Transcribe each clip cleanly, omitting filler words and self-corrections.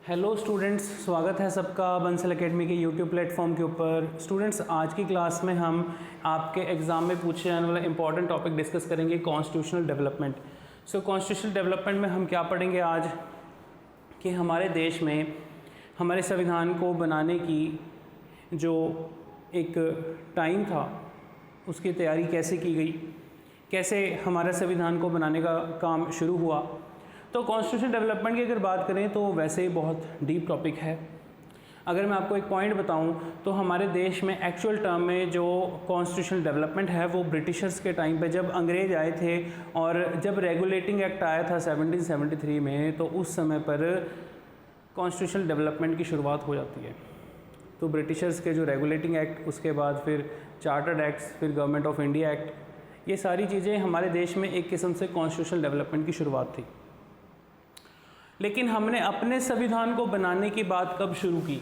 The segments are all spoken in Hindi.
हेलो स्टूडेंट्स, स्वागत है सबका बंसल एकेडमी के यूट्यूब प्लेटफॉर्म के ऊपर। स्टूडेंट्स, आज की क्लास में हम आपके एग्ज़ाम में पूछे जाने वाला इंपॉर्टेंट टॉपिक डिस्कस करेंगे, कॉन्स्टिट्यूशनल डेवलपमेंट। सो कॉन्स्टिट्यूशनल डेवलपमेंट में हम क्या पढ़ेंगे आज कि हमारे देश में हमारे संविधान को बनाने की जो एक टाइम था उसकी तैयारी कैसे की गई, कैसे हमारे संविधान को बनाने का काम शुरू हुआ। तो कॉन्स्टिट्यूशन डेवलपमेंट की अगर बात करें तो वैसे ही बहुत डीप टॉपिक है। अगर मैं आपको एक पॉइंट बताऊं तो हमारे देश में एक्चुअल टर्म में जो कॉन्स्टिट्यूशनल डेवलपमेंट है वो ब्रिटिशर्स के टाइम पे जब अंग्रेज़ आए थे और जब रेगुलेटिंग एक्ट आया था 1773 में, तो उस समय पर कॉन्स्टिट्यूशनल डेवलपमेंट की शुरुआत हो जाती है। तो ब्रिटिशर्स के जो रेगुलेटिंग एक्ट, उसके बाद फिर चार्टर्ड एक्ट्स, फिर गवर्नमेंट ऑफ इंडिया एक्ट, ये सारी चीज़ें हमारे देश में एक किस्म से कॉन्स्टिट्यूशनल डेवलपमेंट की शुरुआत थी। लेकिन हमने अपने संविधान को बनाने की बात कब शुरू की?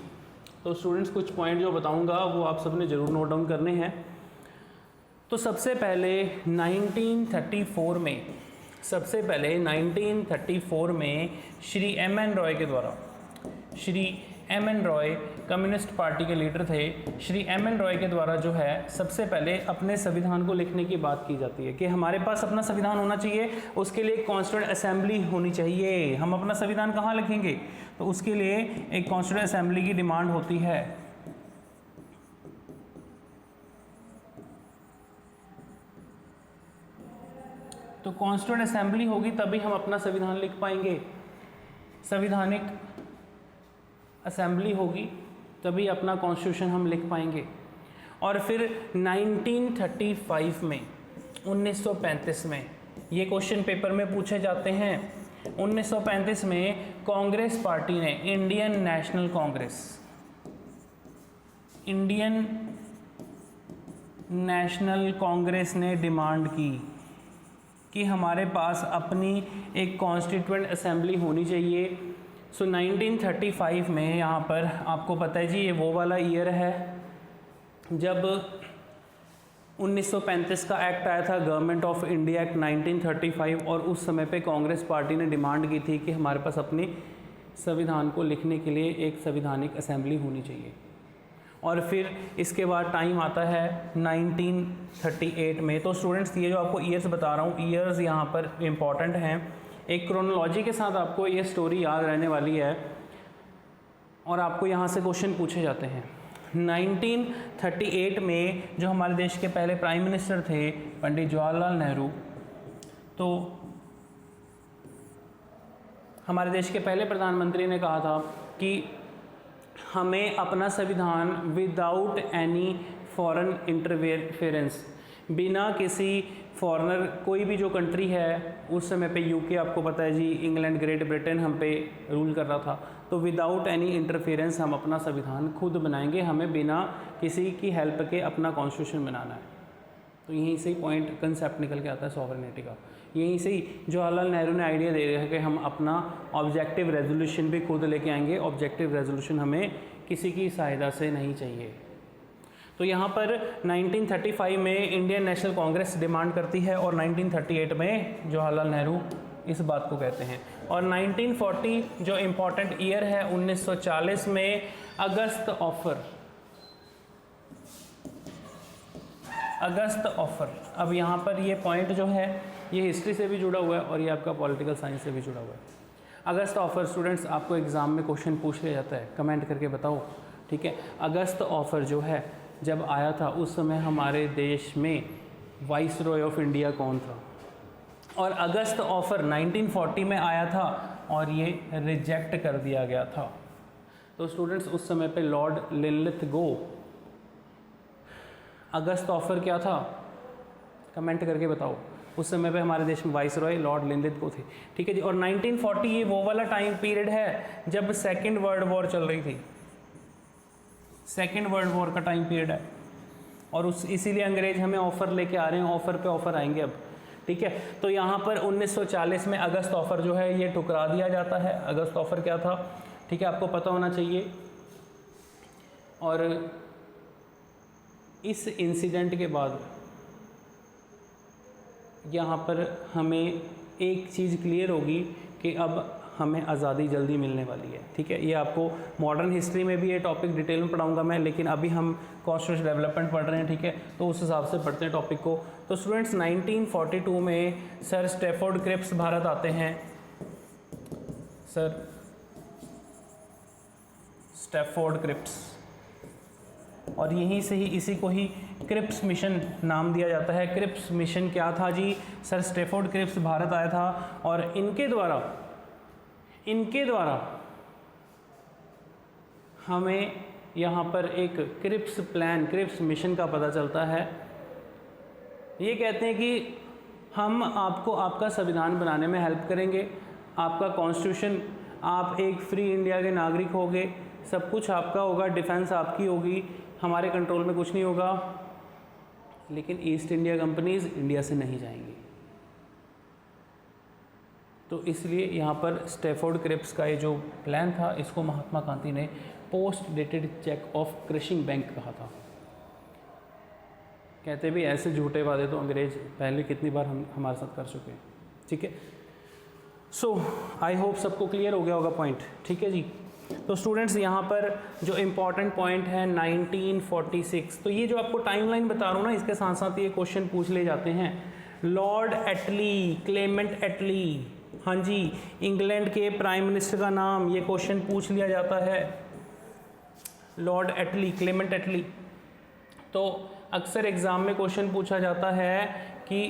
तो स्टूडेंट्स, कुछ पॉइंट जो बताऊंगा वो आप सबने ज़रूर नोट डाउन करने हैं। तो सबसे पहले 1934 में श्री एम.एन. रॉय के द्वारा, Shri M.N.. Roy communist party के लीडर थे। श्री एम.एन. रॉय के द्वारा जो है सबसे पहले अपने संविधान को लिखने की बात की जाती है कि हमारे पास अपना संविधान होना चाहिए, उसके लिए एक कॉन्स्टिट्यूएंट असेंबली होनी चाहिए। हम अपना संविधान कहाँ लिखेंगे? तो उसके लिए एक कॉन्स्टिट्यूएंट असेंबली की डिमांड होती है। तो कॉन्स्टिट्यूएंट असेंबली होगी तभी हम अपना संविधान लिख पाएंगे। संविधानिक असेंबली होगी तभी अपना कॉन्स्टिट्यूशन हम लिख पाएंगे। और फिर 1935 में, 1935 में ये क्वेश्चन पेपर में पूछे जाते हैं। 1935 में कांग्रेस पार्टी ने, इंडियन नेशनल कांग्रेस ने डिमांड की कि हमारे पास अपनी एक कॉन्स्टिट्यूएंट असेंबली होनी चाहिए। सो 1935 में, यहाँ पर आपको पता है जी, ये वो वाला ईयर है जब 1935 का एक्ट आया था, गवर्नमेंट ऑफ इंडिया एक्ट 1935। और उस समय पे कांग्रेस पार्टी ने डिमांड की थी कि हमारे पास अपनी संविधान को लिखने के लिए एक संविधानिक असेंबली होनी चाहिए। और फिर इसके बाद टाइम आता है 1938 में। तो स्टूडेंट्स, ये जो आपको ईयर्स बता रहा हूँ, ईयर्स यहाँ पर इम्पॉर्टेंट हैं। एक क्रोनोलॉजी के साथ आपको ये स्टोरी याद रहने वाली है और आपको यहाँ से क्वेश्चन पूछे जाते हैं। 1938 में जो हमारे देश के पहले प्राइम मिनिस्टर थे पंडित जवाहरलाल नेहरू, तो हमारे देश के पहले प्रधानमंत्री ने कहा था कि हमें अपना संविधान विदाउट एनी फॉरेन इंटरफेरेंस, बिना किसी फॉरेनर, कोई भी जो कंट्री है उस समय पे यूके आपको पता है जी, इंग्लैंड, ग्रेट ब्रिटेन हम पे रूल कर रहा था, तो विदाउट एनी इंटरफेरेंस हम अपना संविधान खुद बनाएंगे, हमें बिना किसी की हेल्प के अपना कॉन्स्टिट्यूशन बनाना है। तो यहीं से ही पॉइंट, कंसेप्ट निकल के आता है सॉवरेनिटी का। यहीं से ही जवाहरलाल नेहरू ने आइडिया दे दिया है कि हम अपना ऑब्जेक्टिव रेजोल्यूशन भी खुद लेके आएंगे। ऑब्जेक्टिव रेजोल्यूशन हमें किसी की सहायता से नहीं चाहिए। तो यहाँ पर 1935 में इंडियन नेशनल कांग्रेस डिमांड करती है और 1938 में जवाहरलाल नेहरू इस बात को कहते हैं। और 1940 जो इम्पोर्टेंट ईयर है, 1940 में अगस्त ऑफर। अब यहाँ पर ये पॉइंट जो है ये हिस्ट्री से भी जुड़ा हुआ है और ये आपका पॉलिटिकल साइंस से भी जुड़ा हुआ है। अगस्त ऑफर, स्टूडेंट्स, आपको एग्ज़ाम में क्वेश्चन पूछ लिया जाता है, कमेंट करके बताओ, ठीक है। अगस्त ऑफर जो है जब आया था उस समय हमारे देश में वाइस रॉय ऑफ इंडिया कौन था? और अगस्त ऑफर 1940 में आया था और ये रिजेक्ट कर दिया गया था। तो स्टूडेंट्स, उस समय पे लॉर्ड लिनलिथगो, अगस्त ऑफर क्या था? कमेंट करके बताओ। उस समय पे हमारे देश में वाइस रॉय लॉर्ड लिनलिथगो थे, ठीक है जी। और 1940 ये वो वाला टाइम पीरियड है जब सेकेंड वर्ल्ड वॉर चल रही थी, सेकेंड वर्ल्ड वॉर का टाइम पीरियड है। और इसीलिए अंग्रेज हमें ऑफ़र लेके आ रहे हैं, ऑफ़र पे ऑफ़र आएंगे अब, ठीक है। तो यहाँ पर 1940 में अगस्त ऑफ़र जो है ये ठुकरा दिया जाता है। अगस्त ऑफ़र क्या था, ठीक है, आपको पता होना चाहिए। और इस इंसिडेंट के बाद यहाँ पर हमें एक चीज़ क्लियर होगी कि अब हमें आज़ादी जल्दी मिलने वाली है। ठीक है, ये आपको मॉडर्न हिस्ट्री में भी ये टॉपिक डिटेल में पढ़ाऊंगा मैं, लेकिन अभी हम कॉन्स्टिट्यूशनल डेवलपमेंट पढ़ रहे हैं। ठीक है, तो उस हिसाब से पढ़ते हैं टॉपिक को। तो स्टूडेंट्स 1942 में सर स्टैफोर्ड क्रिप्स भारत आते हैं। सर स्टैफोर्ड क्रिप्स, और यहीं से ही इसी को ही क्रिप्स मिशन नाम दिया जाता है। क्रिप्स मिशन क्या था जी? सर स्टैफोर्ड क्रिप्स भारत आया था और इनके द्वारा हमें यहाँ पर एक क्रिप्स प्लान, क्रिप्स मिशन का पता चलता है। ये कहते हैं कि हम आपको आपका संविधान बनाने में हेल्प करेंगे, आपका कॉन्स्टिट्यूशन, आप एक फ्री इंडिया के नागरिक होगे, सब कुछ आपका होगा, डिफेंस आपकी होगी, हमारे कंट्रोल में कुछ नहीं होगा, लेकिन ईस्ट इंडिया कंपनीज इंडिया से नहीं जाएंगी। तो इसलिए यहाँ पर स्टैफोर्ड क्रिप्स का ये जो प्लान था, इसको महात्मा गांधी ने post dated cheque of crushing bank कहा था। कहते भी ऐसे झूठे वादे तो अंग्रेज पहले कितनी बार हमारे साथ कर चुके हैं। ठीक है, सो आई होप सबको क्लियर हो गया होगा पॉइंट। ठीक है जी, तो स्टूडेंट्स यहाँ पर जो इम्पॉर्टेंट पॉइंट है 1946, तो ये जो आपको टाइमलाइन बता रहा हूँ ना, इसके साथ साथ ये क्वेश्चन पूछ ले जाते हैं। लॉर्ड एटली, क्लेमेंट एटली, हाँ जी, इंग्लैंड के प्राइम मिनिस्टर का नाम, ये क्वेश्चन पूछ लिया जाता है। लॉर्ड एटली, क्लेमेंट एटली। तो अक्सर एग्ज़ाम में क्वेश्चन पूछा जाता है कि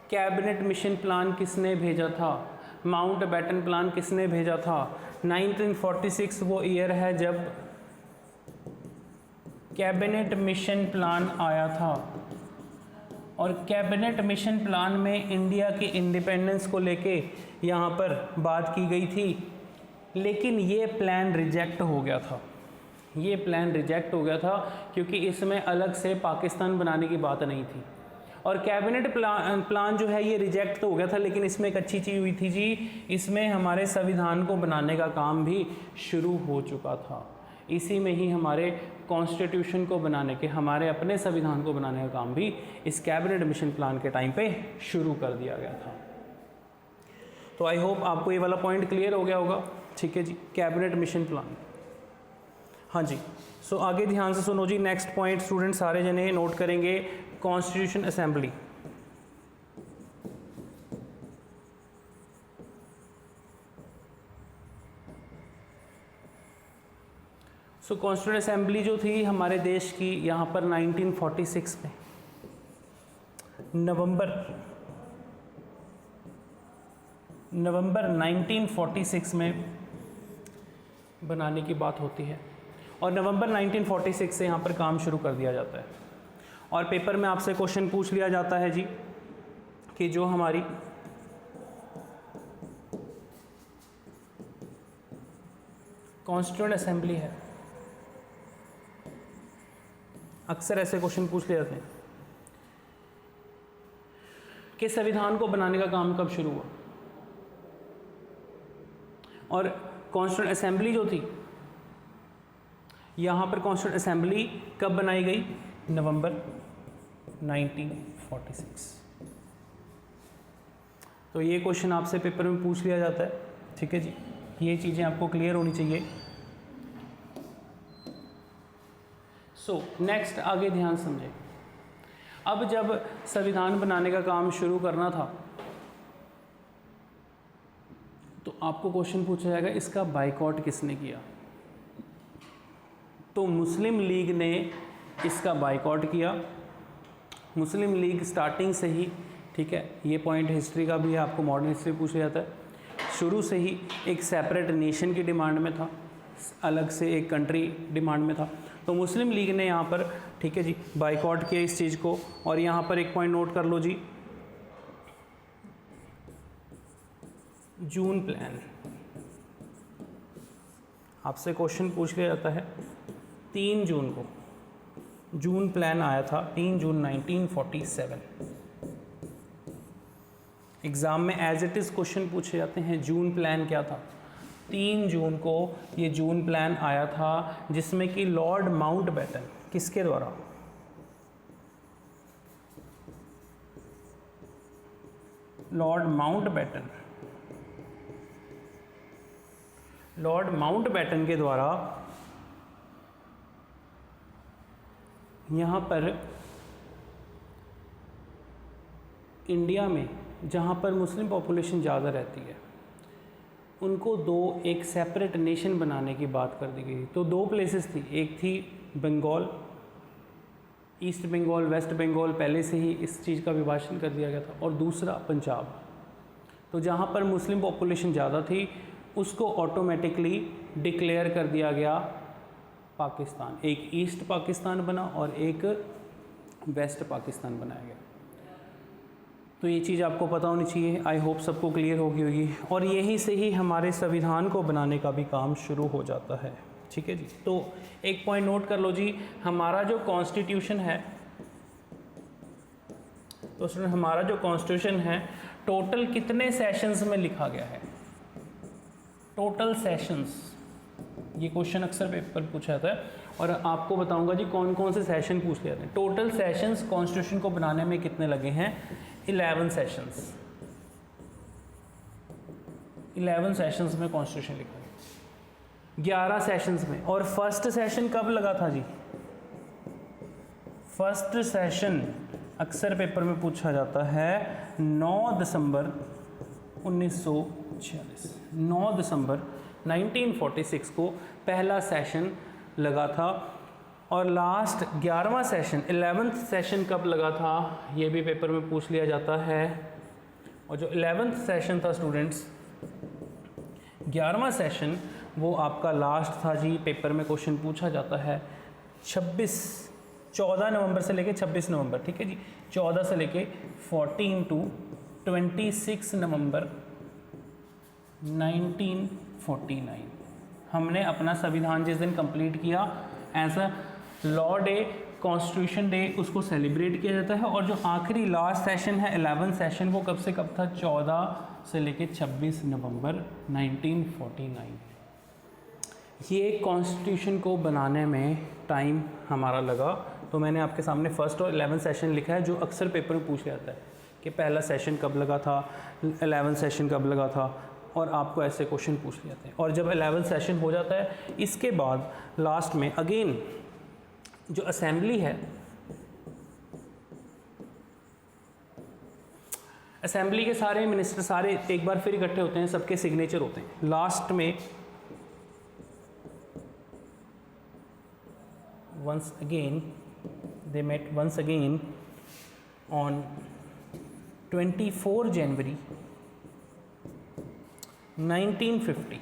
कैबिनेट मिशन प्लान किसने भेजा था, माउंट बैटन प्लान किसने भेजा था। 1946 वो ईयर है जब कैबिनेट मिशन प्लान आया था, और कैबिनेट मिशन प्लान में इंडिया की इंडिपेंडेंस को लेके यहाँ पर बात की गई थी, लेकिन ये प्लान रिजेक्ट हो गया था। ये प्लान रिजेक्ट हो गया था क्योंकि इसमें अलग से पाकिस्तान बनाने की बात नहीं थी। और कैबिनेट प्लान जो है ये रिजेक्ट तो हो गया था, लेकिन इसमें एक अच्छी चीज़ हुई थी जी, इसमें हमारे संविधान को बनाने का काम भी शुरू हो चुका था। इसी में ही हमारे कॉन्स्टिट्यूशन को बनाने के, हमारे अपने संविधान को बनाने का काम भी इस कैबिनेट मिशन प्लान के टाइम पे शुरू कर दिया गया था। तो आई होप आपको ये वाला पॉइंट क्लियर हो गया होगा। ठीक है जी, कैबिनेट मिशन प्लान। हाँ जी, सो आगे ध्यान से सुनो जी। नेक्स्ट पॉइंट स्टूडेंट सारे जने नोट करेंगे, कॉन्स्टिट्यूशन असेंबली। सो कॉन्स्टिट्यूशन असेंबली जो थी हमारे देश की, यहाँ पर 1946 में नवंबर 1946 में बनाने की बात होती है, और नवंबर 1946 से यहाँ पर काम शुरू कर दिया जाता है। और पेपर में आपसे क्वेश्चन पूछ लिया जाता है जी कि जो हमारी कॉन्स्टिट्यूएंट असेंबली है, अक्सर ऐसे क्वेश्चन पूछ लिए जाते हैं कि संविधान को बनाने का काम कब शुरू हुआ। और कॉन्स्टिट्यूएंट असेंबली जो थी, यहाँ पर कॉन्स्टिट्यूएंट असेंबली कब बनाई गई? नवंबर 1946। तो ये क्वेश्चन आपसे पेपर में पूछ लिया जाता है। ठीक है जी, ये चीज़ें आपको क्लियर होनी चाहिए। सो नेक्स्ट आगे ध्यान समझें। अब जब संविधान बनाने का काम शुरू करना था, तो आपको क्वेश्चन पूछा जाएगा इसका बायकॉट किसने किया। तो मुस्लिम लीग ने इसका बायकॉट किया। मुस्लिम लीग स्टार्टिंग से ही, ठीक है, ये पॉइंट हिस्ट्री का भी है, आपको मॉडर्न हिस्ट्री पूछा जाता है, शुरू से ही एक सेपरेट नेशन की डिमांड में था, अलग से एक कंट्री डिमांड में था। तो मुस्लिम लीग ने यहाँ पर, ठीक है जी, बायकॉट किया इस चीज़ को। और यहाँ पर एक पॉइंट नोट कर लो जी, जून प्लान। आपसे क्वेश्चन पूछ लिया जाता है 3 जून को जून प्लान आया था, 3 जून 1947। एग्ज़ाम में एज इट इज़ क्वेश्चन पूछे जाते हैं, जून प्लान क्या था? 3 जून को ये जून प्लान आया था, जिसमें कि लॉर्ड माउंटबेटन, किसके द्वारा? लॉर्ड माउंटबेटन लॉर्ड माउंटबेटन के द्वारा यहाँ पर इंडिया में जहाँ पर मुस्लिम पॉपुलेशन ज़्यादा रहती है उनको एक सेपरेट नेशन बनाने की बात कर दी गई। तो 2 प्लेसेस थी, एक थी बंगाल, ईस्ट बंगाल, वेस्ट बंगाल, पहले से ही इस चीज़ का विभाजन कर दिया गया था, और दूसरा पंजाब। तो जहाँ पर मुस्लिम पॉपुलेशन ज़्यादा थी उसको ऑटोमेटिकली डिक्लेयर कर दिया गया पाकिस्तान। एक ईस्ट पाकिस्तान बना और एक वेस्ट पाकिस्तान बनाया गया। तो ये चीज़ आपको पता होनी चाहिए। आई होप सबको क्लियर होगी होगी। और यहीं से ही हमारे संविधान को बनाने का भी काम शुरू हो जाता है। ठीक है जी। तो एक पॉइंट नोट कर लो जी, हमारा जो कॉन्स्टिट्यूशन है, तो स्टूडेंट हमारा जो कॉन्स्टिट्यूशन है टोटल कितने सेशंस में लिखा गया है? टोटल सेशंस, ये क्वेश्चन अक्सर पेपर पूछा जाता है और आपको बताऊंगा जी कौन कौन से सेशन पूछ लिया जाते हैं। टोटल सेशंस कॉन्स्टिट्यूशन को बनाने में कितने लगे हैं? 11 सेशंस। 11 सेशंस में कॉन्स्टिट्यूशन लिखा है, 11 सेशंस में। और फर्स्ट सेशन कब लगा था जी? फर्स्ट सेशन अक्सर पेपर में पूछा जाता है 9 दिसंबर 1946। 9 दिसंबर 1946 को पहला सेशन लगा था। और लास्ट 11वां सेशन 11th सेशन कब लगा था? ये भी पेपर में पूछ लिया जाता है। और जो 11th सेशन था स्टूडेंट्स, 11वां सेशन वो आपका लास्ट था जी। पेपर में क्वेश्चन पूछा जाता है 14 नवंबर से लेके 26 नवंबर। ठीक है जी। 14 से लेके 14 to 26 नवंबर 1949 हमने अपना संविधान जिस दिन कंप्लीट किया as a Law Day, Constitution Day, उसको सेलिब्रेट किया जाता है। और जो आखिरी लास्ट सेशन है 11th सेशन, वो कब से कब था? 14 से लेके 26 नवंबर 1949। ये कॉन्स्टिट्यूशन को बनाने में टाइम हमारा लगा। तो मैंने आपके सामने फर्स्ट और 11th सेशन लिखा है, जो अक्सर पेपर में पूछ जाता है कि पहला सेशन कब लगा था, 11th सेशन कब लगा था, और आपको ऐसे क्वेश्चन पूछ लेते हैं। और जब 11th सेशन हो जाता है, इसके बाद लास्ट में अगेन जो असेंबली है, असेंबली के सारे मिनिस्टर सारे एक बार फिर इकट्ठे होते हैं, सबके सिग्नेचर होते हैं। लास्ट में once again they met once again on 24 January 1950।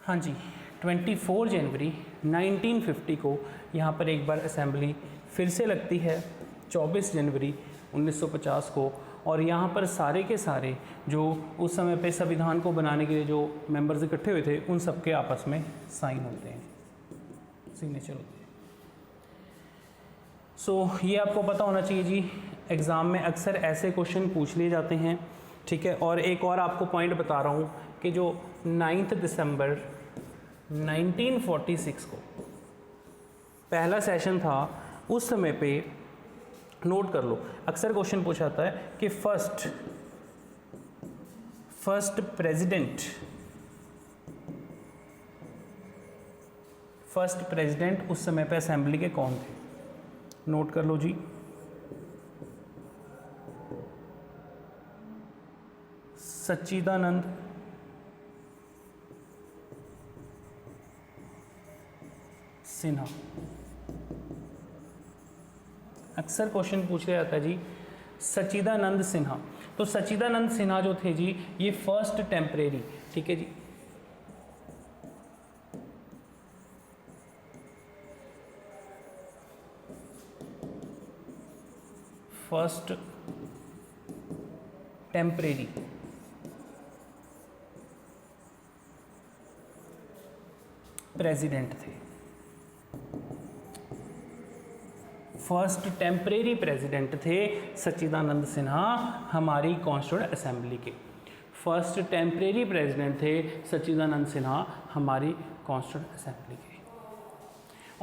हाँ जी, 24 जनवरी 1950 को यहाँ पर एक बार असेंबली फिर से लगती है, 24 जनवरी 1950 को। और यहाँ पर सारे के सारे जो उस समय पे संविधान को बनाने के लिए जो मेंबर्स इकट्ठे हुए थे, उन सब के आपस में साइन होते हैं, सिग्नेचर होते हैं। सो ये आपको पता होना चाहिए जी, एग्ज़ाम में अक्सर ऐसे क्वेश्चन पूछ लिए जाते हैं। ठीक है। और एक और आपको पॉइंट बता रहा हूँ कि जो 9 दिसंबर 1946 को पहला सेशन था, उस समय पे नोट कर लो, अक्सर क्वेश्चन पूछा जाता है कि फर्स्ट प्रेसिडेंट उस समय पे असेंबली के कौन थे? नोट कर लो जी। सच्चिदानंद सिन्हा। अक्सर क्वेश्चन पूछ लिया जाता है जी सच्चिदानंद सिन्हा। तो सच्चिदानंद सिन्हा जो थे जी, ये फर्स्ट टेम्परेरी, ठीक है जी, फर्स्ट टेम्परेरी प्रेसिडेंट थे। फर्स्ट टेम्परेरी प्रेसिडेंट थे सच्चिदानंद सिन्हा हमारी कॉन्स्टिट्यूएंट असेंबली के। फर्स्ट टेम्परेरी प्रेसिडेंट थे सच्चिदानंद सिन्हा हमारी कॉन्स्टिट्यूएंट असेंबली के।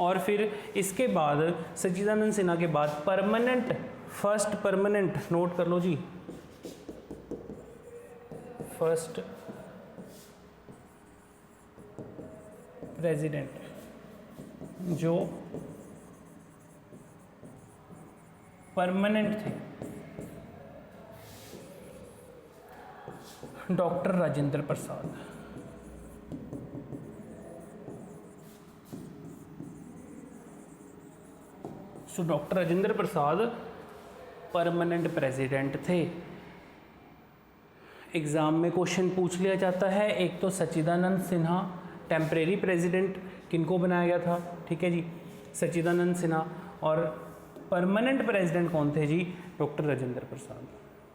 और फिर इसके बाद सच्चिदानंद सिन्हा के बाद परमानेंट, फर्स्ट परमानेंट, नोट कर लो जी, फर्स्ट प्रेसिडेंट जो परमानेंट थे, doctor Rajendra Prasad. So doctor Rajendra Prasad permanent president थे। एग्ज़ाम में क्वेश्चन पूछ लिया जाता है, एक तो सच्चिदानंद सिन्हा टेम्परेरी प्रेसिडेंट किनको बनाया गया था, ठीक है जी, सच्चिदानंद सिन्हा, और परमानेंट प्रेसिडेंट कौन थे जी, डॉक्टर राजेंद्र प्रसाद।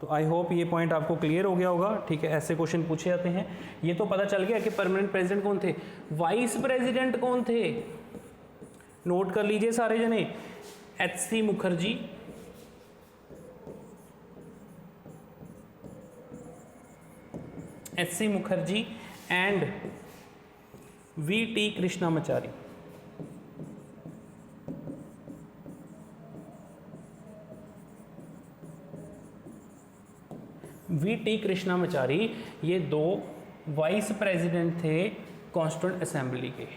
तो आई होप ये पॉइंट आपको क्लियर हो गया होगा, ठीक है। ऐसे क्वेश्चन पूछे जाते हैं। ये तो पता चल गया कि परमानेंट प्रेसिडेंट कौन थे। वाइस प्रेसिडेंट कौन थे, नोट कर लीजिए सारे जने, H C. Mukherjee, H C. Mukherjee and V.T. Krishnamachari. V.T. Krishnamachari ये दो वाइस प्रेसिडेंट थे कॉन्स्टिट्यूएंट असेंबली के,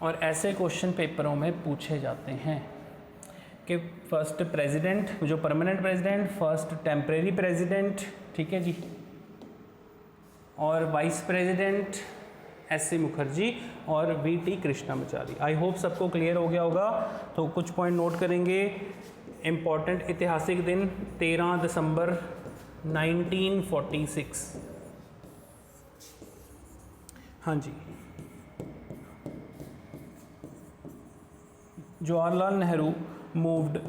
और ऐसे क्वेश्चन पेपरों में पूछे जाते हैं कि फर्स्ट प्रेसिडेंट जो permanent president, first temporary president, ठीक है जी, और वाइस प्रेसिडेंट एच.सी. मुखर्जी और V.T. कृष्णामाचारी। आई होप सबको क्लियर हो गया होगा। तो कुछ पॉइंट नोट करेंगे। इम्पॉर्टेंट ऐतिहासिक दिन 13 दिसंबर 1946। हाँ जी, Jawaharlal Nehru moved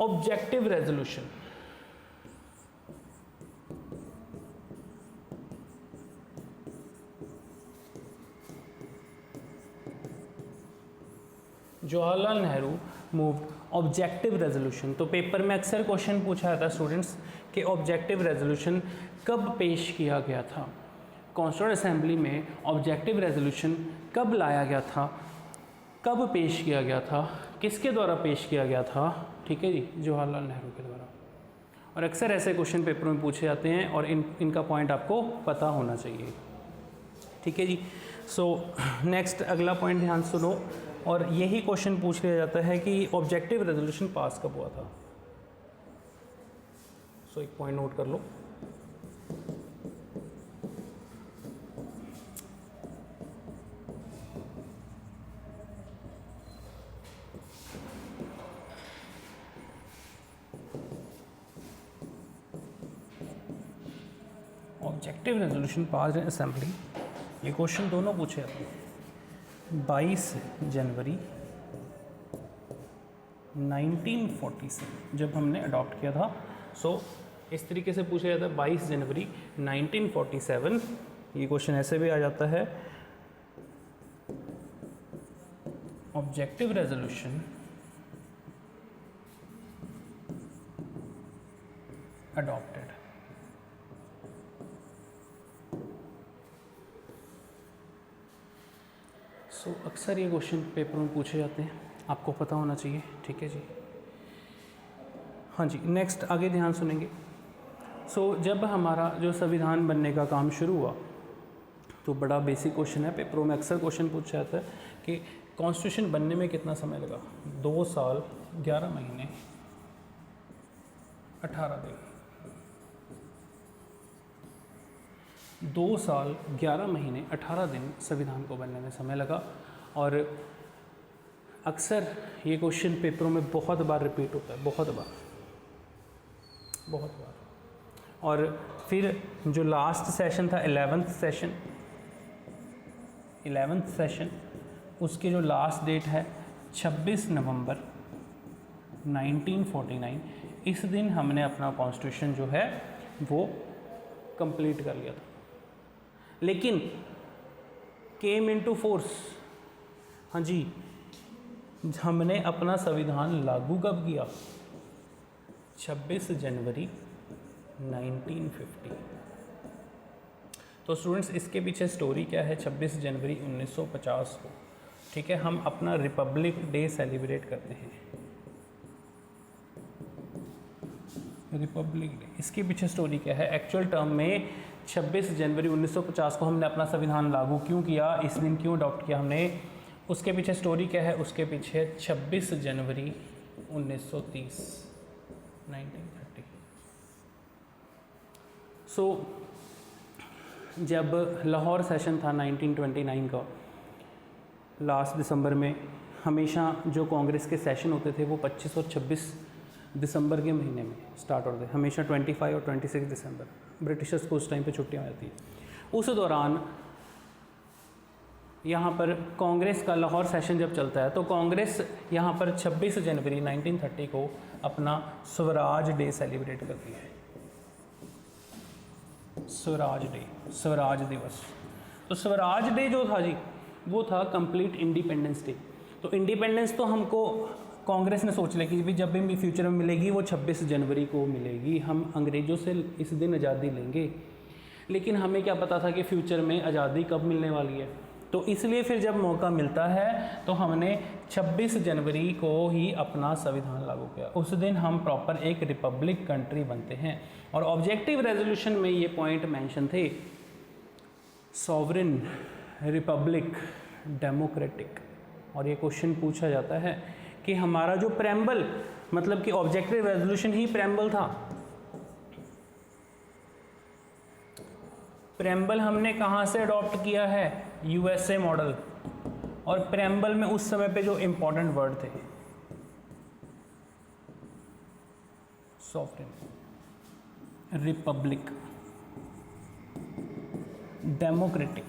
objective resolution, Jawaharlal Nehru moved objective resolution. तो पेपर में अक्सर क्वेश्चन पूछा जाता है स्टूडेंट्स कि ऑब्जेक्टिव रेजोल्यूशन कब पेश किया गया था, कॉन्स्टिट्यूएंट असेंबली में ऑब्जेक्टिव रेजोल्यूशन कब लाया गया था, कब पेश किया गया था, किसके द्वारा पेश किया गया था, ठीक है जी, जवाहरलाल नेहरू के द्वारा। और अक्सर ऐसे क्वेश्चन पेपरों में पूछे जाते हैं और इनका पॉइंट आपको पता होना चाहिए, ठीक है जी। सो नेक्स्ट अगला पॉइंट ध्यान सुनो, और यही क्वेश्चन पूछ लिया जाता है कि ऑब्जेक्टिव रेजोल्यूशन पास कब हुआ था। सो एक पॉइंट नोट कर लो। Objective resolution pass in assembly, ये क्वेश्चन दोनों पूछे जाते हैं। 22 जनवरी 1947 जब हमने अडॉप्ट किया था। सो इस तरीके से पूछा जाता है 22 जनवरी 1947। ये क्वेश्चन ऐसे भी आ जाता है, ऑब्जेक्टिव रेजोल्यूशन अडॉप्टेड। सो अक्सर ये क्वेश्चन पेपर में पूछे जाते हैं, आपको पता होना चाहिए, ठीक है जी। हाँ जी, नेक्स्ट आगे ध्यान सुनेंगे। सो जब हमारा जो संविधान बनने का काम शुरू हुआ तो बड़ा बेसिक क्वेश्चन है, पेपरों में अक्सर क्वेश्चन पूछा जाता है कि कॉन्स्टिट्यूशन बनने में कितना समय लगा। 2 साल 11 महीने 18 दिन। 2 साल 11 महीने 18 दिन संविधान को बनने में समय लगा। और अक्सर ये क्वेश्चन पेपरों में बहुत बार रिपीट होता है, बहुत बार। और फिर जो लास्ट सेशन था 11th सेशन, उसकी जो लास्ट डेट है 26 नवंबर 1949, इस दिन हमने अपना कॉन्स्टिट्यूशन जो है वो कंप्लीट कर लिया था। लेकिन केम इनटू फोर्स, हाँ जी, हमने अपना संविधान लागू कब किया? 26 जनवरी 1950। तो स्टूडेंट्स इसके पीछे स्टोरी क्या है? 26 जनवरी 1950 को, ठीक है, हम अपना रिपब्लिक डे सेलिब्रेट करते हैं, रिपब्लिक डे। इसके पीछे स्टोरी क्या है? एक्चुअल टर्म में 26 जनवरी 1950 को हमने अपना संविधान लागू क्यों किया, इस दिन क्यों अडॉप्ट किया हमने, उसके पीछे स्टोरी क्या है, उसके पीछे 26 जनवरी 1930 1930। सो जब लाहौर सेशन था 1929 का लास्ट दिसंबर में, हमेशा जो कांग्रेस के सेशन होते थे वो 25 और 26 दिसंबर के महीने में स्टार्ट होते थे, हमेशा 25 और 26 दिसंबर, ब्रिटिशर्स को उस टाइम पे छुट्टियां जाती हैं। उस दौरान यहाँ पर कांग्रेस का लाहौर सेशन जब चलता है तो कांग्रेस यहाँ पर 26 जनवरी 1930 को अपना स्वराज डे सेलिब्रेट करती है। स्वराज डे, स्वराज दिवस। तो स्वराज डे जो था जी वो था कंप्लीट इंडिपेंडेंस डे। तो इंडिपेंडेंस तो हमको कांग्रेस ने सोच लिया कि भी जब भी फ्यूचर में मिलेगी वो 26 जनवरी को मिलेगी, हम अंग्रेज़ों से इस दिन आज़ादी लेंगे। लेकिन हमें क्या पता था कि फ्यूचर में आज़ादी कब मिलने वाली है, तो इसलिए फिर जब मौका मिलता है तो हमने 26 जनवरी को ही अपना संविधान लागू किया। उस दिन हम प्रॉपर एक रिपब्लिक कंट्री बनते हैं। और ऑब्जेक्टिव रेजोल्यूशन में ये पॉइंट मेंशन थे, सॉवरेन, रिपब्लिक, डेमोक्रेटिक। और ये क्वेश्चन पूछा जाता है कि हमारा जो प्रेम्बल, मतलब कि ऑब्जेक्टिव रेजोल्यूशन ही प्रेम्बल था, प्रेम्बल हमने कहाँ से अडॉप्ट किया है, यूएसए मॉडल। और प्रेम्बल में उस समय पे जो इंपॉर्टेंट वर्ड थे, सॉवरेन, रिपब्लिक, डेमोक्रेटिक।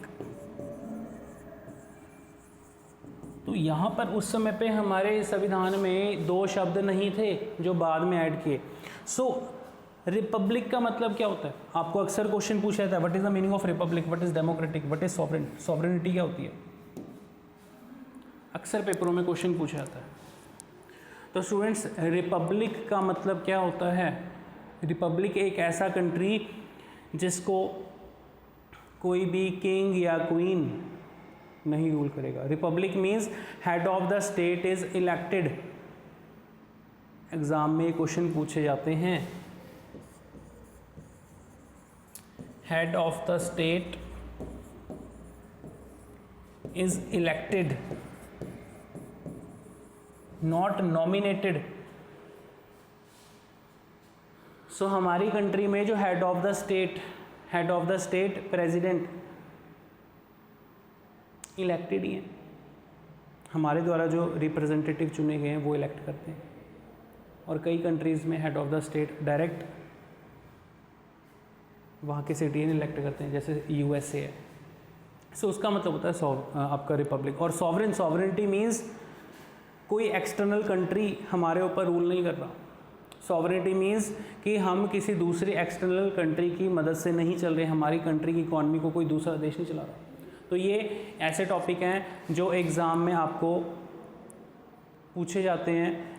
तो यहाँ पर उस समय पे हमारे संविधान में 2 शब्द नहीं थे जो बाद में ऐड किए। सो रिपब्लिक का मतलब क्या होता है, आपको अक्सर क्वेश्चन पूछा जाता है, what is the meaning of Republic, what is democratic, what is sovereign. Sovereignty क्या होती है, अक्सर पेपरों में क्वेश्चन पूछा जाता है। तो स्टूडेंट्स, रिपब्लिक का मतलब क्या होता है, रिपब्लिक एक ऐसा कंट्री जिसको कोई भी किंग या क्वीन नहीं रूल करेगा। Republic means head of the state is elected. Exam में क्वेश्चन पूछे जाते हैं, head of the state is elected, not nominated. So हमारी कंट्री में जो head of the state president elected ही हैं, हमारे द्वारा जो रिप्रेजेंटेटिव चुने गए हैं वो इलेक्ट करते हैं। और कई कंट्रीज़ में head of the state direct वहाँ के सिटीजन इलेक्ट करते हैं, जैसे यूएसए है। सो उसका मतलब होता है आपका रिपब्लिक। और सॉवरेन, सॉवरेनिटी मीन्स कोई एक्सटर्नल कंट्री हमारे ऊपर रूल नहीं कर रहा। सॉवरेनिटी मीन्स कि हम किसी दूसरी एक्सटर्नल कंट्री की मदद से नहीं चल रहे, हमारी कंट्री की इकॉनमी को कोई दूसरा देश नहीं चला रहा। तो ये ऐसे टॉपिक हैं जो एग्ज़ाम में आपको पूछे जाते हैं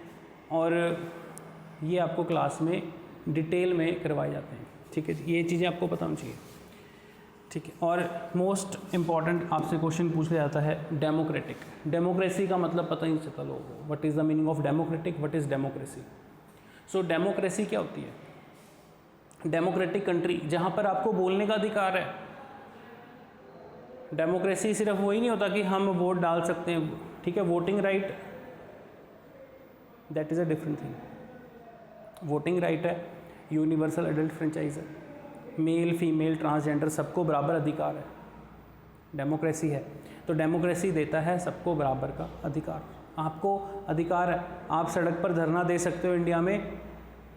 और ये आपको क्लास में डिटेल में करवाए जाते हैं। ठीक है, ये चीज़ें आपको पता होनी चाहिए। ठीक है, और मोस्ट इम्पॉर्टेंट आपसे क्वेश्चन पूछा जाता है डेमोक्रेटिक। डेमोक्रेसी का मतलब पता ही नहीं चलता लोगों को, what is the meaning of democratic, what is democracy. So democracy क्या होती है, डेमोक्रेटिक कंट्री जहाँ पर आपको बोलने का अधिकार है। डेमोक्रेसी सिर्फ वही नहीं होता कि हम वोट डाल सकते हैं, ठीक है, voting right that is a different thing. Voting right है, यूनिवर्सल एडल्ट फ्रेंचाइज है, मेल फीमेल ट्रांसजेंडर सबको बराबर अधिकार है, डेमोक्रेसी है। तो डेमोक्रेसी देता है सबको बराबर का अधिकार। आपको अधिकार है, आप सड़क पर धरना दे सकते हो इंडिया में,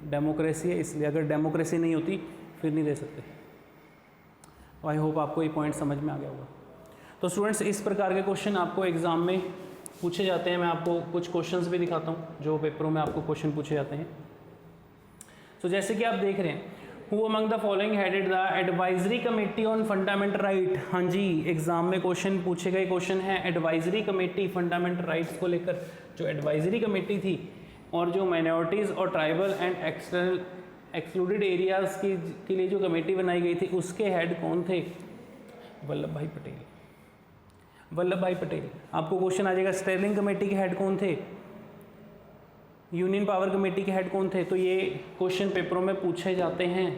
डेमोक्रेसी है इसलिए। अगर डेमोक्रेसी नहीं होती फिर नहीं दे सकते। तो आई होप आपको ये पॉइंट समझ में आ गया होगा। तो स्टूडेंट्स, इस प्रकार के क्वेश्चन आपको एग्ज़ाम में पूछे जाते हैं। मैं आपको कुछ क्वेश्चंस भी दिखाता हूँ जो पेपरों में आपको क्वेश्चन पूछे जाते हैं। तो जैसे कि आप देख रहे हैं, who among the following headed the advisory committee on fundamental right. हाँ जी, एग्जाम में क्वेश्चन पूछे गए क्वेश्चन है एडवाइजरी कमेटी फंडामेंटल राइट्स को लेकर। जो एडवाइजरी कमेटी थी और जो माइनॉरिटीज़ और tribal and external excluded areas के लिए जो कमेटी बनाई गई थी उसके हेड कौन थे, वल्लभ भाई पटेल। वल्लभ भाई पटेल। आपको क्वेश्चन आ जाएगा स्टेर्लिंग कमेटी के हेड कौन थे, यूनियन पावर कमेटी के हेड कौन थे। तो ये क्वेश्चन पेपरों में पूछे जाते हैं।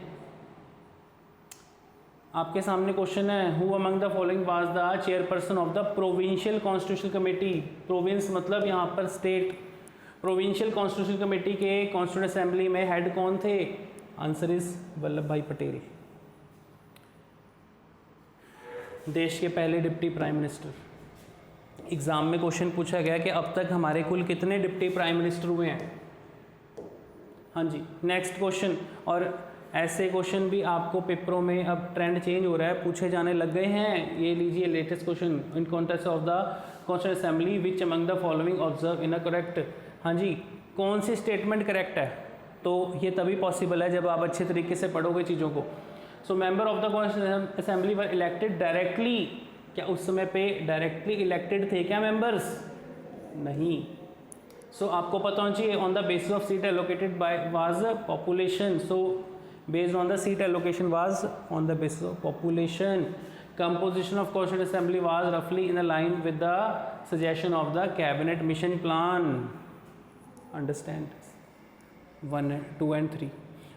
आपके सामने क्वेश्चन है, who among the following was the chairperson of the provincial constitutional committee. Province मतलब यहाँ पर स्टेट। प्रोविंशियल कॉन्स्टिट्यूशनल कमेटी के कॉन्स्टिट्यूंट असेंबली में हेड कौन थे? आंसर इज वल्लभ भाई पटेल, देश के पहले डिप्टी प्राइम मिनिस्टर। एग्जाम में क्वेश्चन पूछा गया कि अब तक हमारे कुल कितने डिप्टी प्राइम मिनिस्टर हुए हैं। हाँ जी, नेक्स्ट क्वेश्चन। और ऐसे क्वेश्चन भी आपको पेपरों में अब ट्रेंड चेंज हो रहा है, पूछे जाने लग गए हैं। ये लीजिए latest question, in context of the constituent assembly which among the following observe in a correct. हाँ जी, कौन सी स्टेटमेंट करेक्ट है? तो ये तभी पॉसिबल है जब आप अच्छे तरीके से पढ़ोगे चीज़ों को। So member of the constituent assembly were elected directly. क्या उस समय पे डायरेक्टली इलेक्टेड थे क्या मेंबर्स? नहीं। सो आपको पता होना चाहिए on the basis of seat allocated by was population. So based on the seat allocation was on the basis of population. Composition of constituent assembly was रफली in a line with the suggestion of the cabinet mission plan. Understand 1, 2 and 3।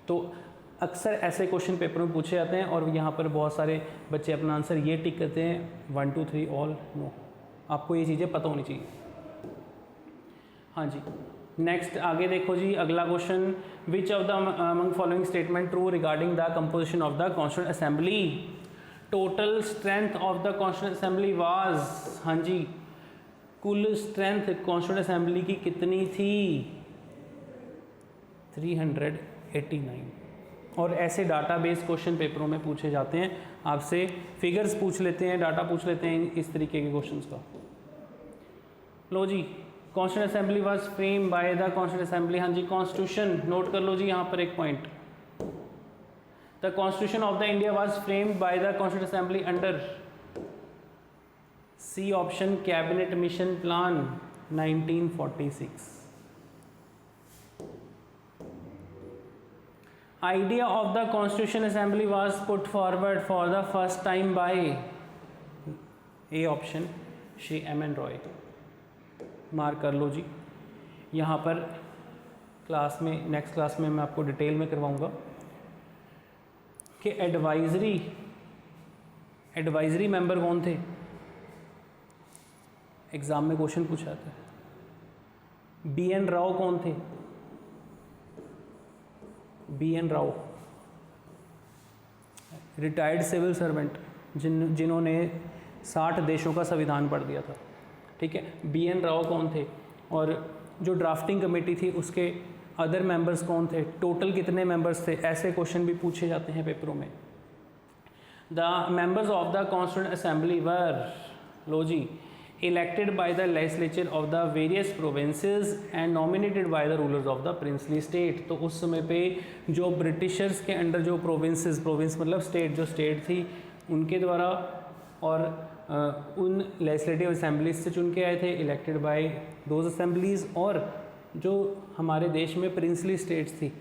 तो अक्सर ऐसे क्वेश्चन पेपर में पूछे जाते हैं और यहाँ पर बहुत सारे बच्चे अपना आंसर ये टिक करते हैं 1, 2, 3 ऑल नो। आपको ये चीज़ें पता होनी चाहिए। हाँ जी, नेक्स्ट आगे देखो जी, अगला question, which of the among following statement true regarding the composition of the constituent assembly. Total strength of the constituent assembly was. हाँ जी, कुल स्ट्रेंथ कॉन्स्टिट्यूंट असेंबली की कितनी थी? 389। और ऐसे डाटाबेस क्वेश्चन पेपरों में पूछे जाते हैं, आपसे फिगर्स पूछ लेते हैं, डाटा पूछ लेते हैं इस तरीके के क्वेश्चंस का। लो जी, constituent assembly was frame by the constituent assembly. हाँ जी, कॉन्स्टिट्यूशन नोट कर लो जी यहाँ पर एक point. The Constitution of the India was framed by the constituent Assembly under सी option Cabinet mission Plan 1946। Idea of the Constitution Assembly was put forward for the first time by A option Shri M.N. Roy. Mark कर लो जी। यहाँ पर क्लास में, नेक्स्ट क्लास में मैं आपको डिटेल में करवाऊँगा कि एडवाइजरी मेंबर कौन थे। एग्ज़ाम में क्वेश्चन पूछा जाता है। B.N. राव कौन थे? B.N. Rao retired civil servant जिन्होंने 60 देशों का संविधान पढ़ दिया था। ठीक है, B.N. राव कौन थे? और जो ड्राफ्टिंग कमेटी थी उसके अदर मेंबर्स कौन थे? टोटल कितने मेंबर्स थे? ऐसे क्वेश्चन भी पूछे जाते हैं पेपरों में। The members of the constituent assembly were, लो जी, elected by the legislature of the various provinces and nominated by the rulers of the princely state। तो उस समय पे जो ब्रिटिशर्स के अंडर जो प्रोविंस मतलब स्टेट, जो स्टेट थी उनके द्वारा और उन लेजिस्लेटिव असेंबलीज से चुन के आए थे, इलेक्टेड बाय दोज असेंबलीज। और जो हमारे देश में प्रिंसली स्टेट्स थी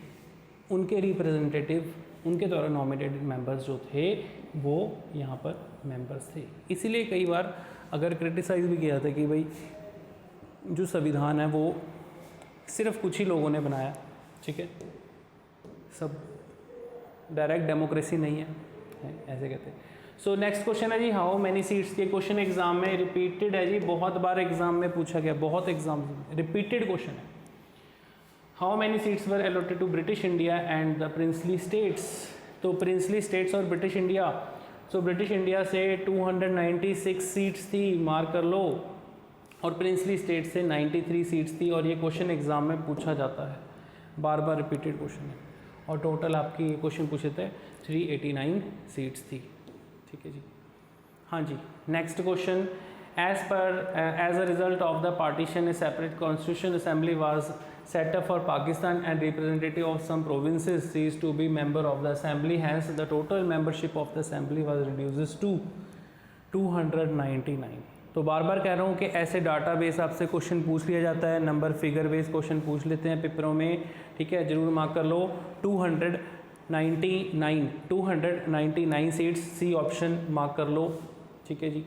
उनके रिप्रेजेंटेटिव, उनके द्वारा नॉमिनेटेड मेंबर्स जो थे वो यहाँ पर मेंबर्स थे। इसीलिए कई बार अगर क्रिटिसाइज़ भी किया था कि भाई जो संविधान है वो सिर्फ कुछ ही लोगों ने बनाया, ठीक है, सब डायरेक्ट डेमोक्रेसी नहीं है, ऐसे कहते हैं। सो नेक्स्ट क्वेश्चन है जी, हाउ मैनी सीट्स। ये क्वेश्चन एग्जाम में रिपीटेड है जी, बहुत बार एग्जाम में पूछा गया, बहुत एग्जाम रिपीटेड क्वेश्चन है। How many seats were allotted to British India and the princely states. तो प्रिंसली स्टेट्स और British India, so British India से 296 सीट्स थी, मार्क कर लो, और प्रिंसली स्टेट से 93 सीट्स थी। और ये क्वेश्चन एग्ज़ाम में पूछा जाता है, बार बार रिपीटेड क्वेश्चन है। और टोटल आपकी ये क्वेश्चन पूछे थे 389 सीट्स थी। ठीक है जी। हाँ जी, next question, as a result of the partition a separate constitution assembly was set up for Pakistan and representative of some provinces ceased to be member of the assembly, hence the total membership of the assembly was reduced to 299। तो बार बार कह रहा हूँ कि ऐसे डाटाबेस आपसे क्वेश्चन पूछ लिया जाता है, नंबर फिगर बेस क्वेश्चन पूछ लेते हैं पेपरों में, ठीक है, जरूर मार्क कर लो। 299 सीट्स, सी ऑप्शन मार्क कर लो, ठीक है जी।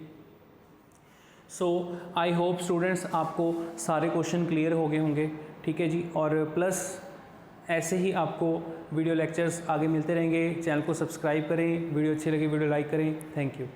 सो आई होप स्टूडेंट्स आपको सारे क्वेश्चन क्लियर हो गए होंगे, ठीक है जी। और प्लस ऐसे ही आपको वीडियो लेक्चर्स आगे मिलते रहेंगे। चैनल को सब्सक्राइब करें, वीडियो अच्छी लगी वीडियो लाइक करें। Thank you.